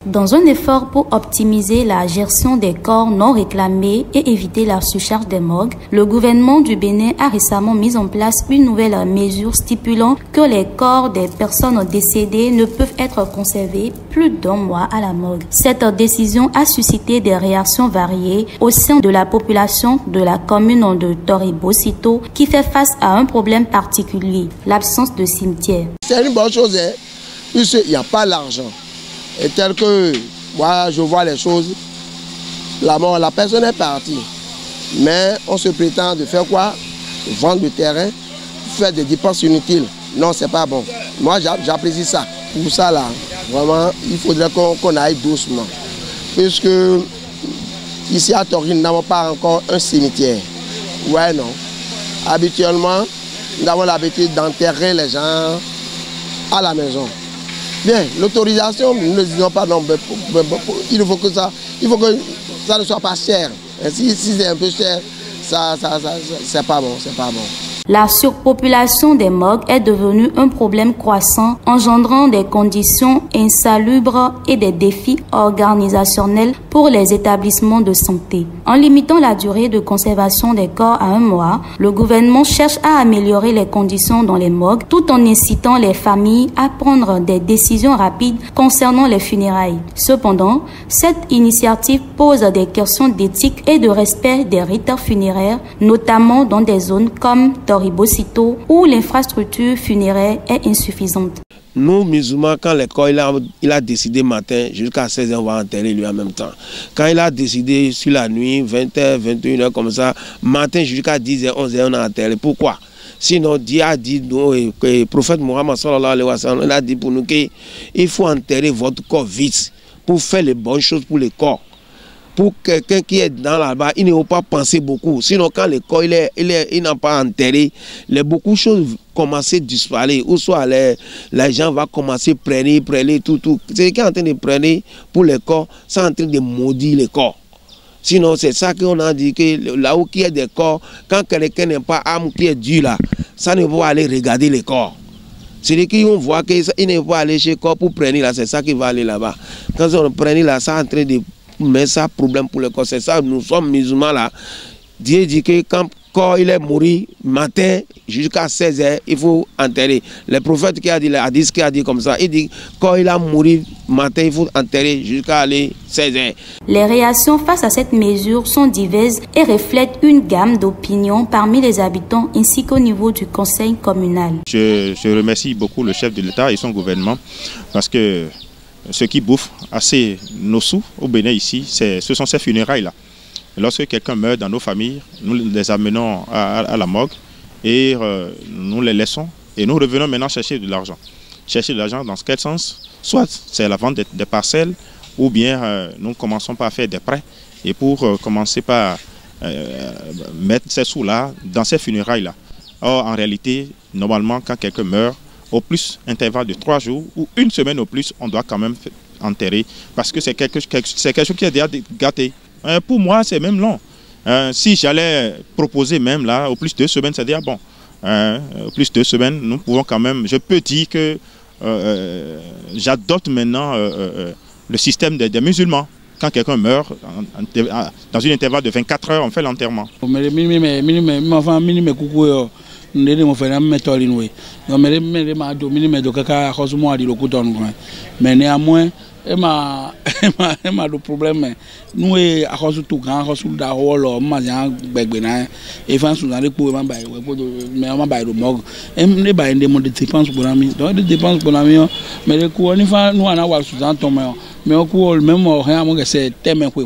Dans un effort pour optimiser la gestion des corps non réclamés et éviter la surcharge des morgues, le gouvernement du Bénin a récemment mis en place une nouvelle mesure stipulant que les corps des personnes décédées ne peuvent être conservés plus d'1 mois à la morgue. Cette décision a suscité des réactions variées au sein de la population de la commune de Toribosito qui fait face à un problème particulier, l'absence de cimetière. C'est une bonne chose, hein, puisqu'il n'y a pas l'argent. Et tel que moi je vois les choses, la personne est partie. Mais on se prétend de faire quoi? Vendre le terrain, faire des dépenses inutiles. Non, c'est pas bon. Moi j'apprécie ça. Pour ça là, vraiment, il faudrait qu'on aille doucement. Puisque ici à Tori, nous n'avons pas encore un cimetière. Ouais, non. Habituellement, nous avons l'habitude d'enterrer les gens à la maison. Bien, l'autorisation, nous ne disons pas non, il faut que ça ne soit pas cher. Et si c'est un peu cher, c'est pas bon, c'est pas bon. La surpopulation des morgues est devenue un problème croissant, engendrant des conditions insalubres et des défis organisationnels pour les établissements de santé. En limitant la durée de conservation des corps à 1 mois, le gouvernement cherche à améliorer les conditions dans les morgues tout en incitant les familles à prendre des décisions rapides concernant les funérailles. Cependant, cette initiative pose des questions d'éthique et de respect des rites funéraires, notamment dans des zones comme Toribosito, où l'infrastructure funéraire est insuffisante. Nous, musulmans, quand le corps il a décidé matin, jusqu'à 16h, on va enterrer lui en même temps. Quand il a décidé sur la nuit, 20h, 21h, comme ça, matin jusqu'à 10h, 11h, on a enterré. Pourquoi? Sinon, Dieu a dit, que le prophète Mohammed sallallahu alayhi wa sallam, il a dit pour nous qu'il faut enterrer votre corps vite pour faire les bonnes choses pour le corps. Pour quelqu'un qui est dans là-bas, il ne faut pas penser beaucoup. Sinon, quand le corps il n'a pas enterré, beaucoup de choses commencent à disparaître. Ou soit les gens vont commencer à prendre tout. C'est qui est en train de prendre pour le corps, c'est en train de maudire le corps. Sinon, c'est ça qu'on a dit, que là où il y a des corps, quand quelqu'un n'est pas âme qui est dur là, ça ne va aller regarder les corps. C'est qui on voit qu'il ne va aller chez le corps pour prendre là, c'est ça qui va aller là-bas. Quand on prend là, ça est en train de mais ça problème pour le corps, c'est ça, nous sommes musulmans là. Dieu dit que quand corps il est mort matin jusqu'à 16h, il faut enterrer. Le prophète qui a dit, qui a dit comme ça, il dit quand il a mouru matin, il faut enterrer jusqu'à 16h. Les réactions face à cette mesure sont diverses et reflètent une gamme d'opinions parmi les habitants ainsi qu'au niveau du conseil communal. Je remercie beaucoup le chef de l'État et son gouvernement parce que ce qui bouffe assez nos sous au Bénin ici, ce sont ces funérailles-là. Lorsque quelqu'un meurt dans nos familles, nous les amenons à la morgue et nous les laissons et nous revenons maintenant chercher de l'argent. Chercher de l'argent dans quel sens? Soit c'est la vente des parcelles ou bien nous commençons par faire des prêts et pour commencer par mettre ces sous-là dans ces funérailles-là. Or, en réalité, normalement, quand quelqu'un meurt, au plus, intervalle de 3 jours ou 1 semaine au plus, on doit quand même enterrer parce que c'est quelque chose qui est déjà gâté. Pour moi, c'est même long. Si j'allais proposer même là, au plus 2 semaines, c'est-à-dire bon, au plus 2 semaines, nous pouvons quand même, je peux dire que j'adopte maintenant le système des musulmans. Quand quelqu'un meurt, dans une intervalle de 24 heures, on fait l'enterrement. Ndene mo fena metoli noui donc me ma do mini do kaka khosu mo adi lokuton mais néanmoins ma do problème nous a khosu tout grand khosu da wolo ma jan gbegbe na e fan sou dans les po ma bay mais ma bay do mog ne bay ndé mo de dépenses pour ami donc de dépenses pour ami mais le coup on fa nous ana wa sou dans ton mais au coup même rien mo que c'est tellement quoi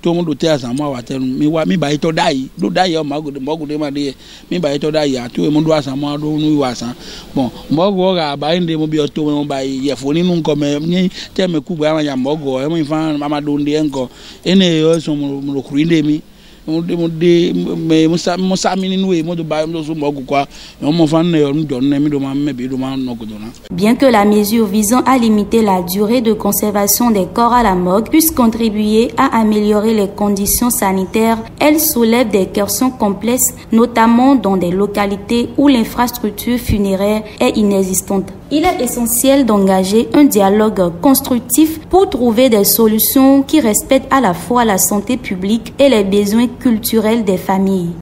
tout le monde était à moi mi ba ito dai do dai o mago de ma de mi ba ito dai a tout le monde doit à moi do nu wa san bon mogo ga ba inde mo bi o to mo ba ye foni nu ko me ni te me ku ba ya mogo e mo fan mama do ndi enko ene yo so mo ko inde mi Bien que la mesure visant à limiter la durée de conservation des corps à la morgue puisse contribuer à améliorer les conditions sanitaires, elle soulève des questions complexes, notamment dans des localités où l'infrastructure funéraire est inexistante. Il est essentiel d'engager un dialogue constructif pour trouver des solutions qui respectent à la fois la santé publique et les besoins culturels des familles.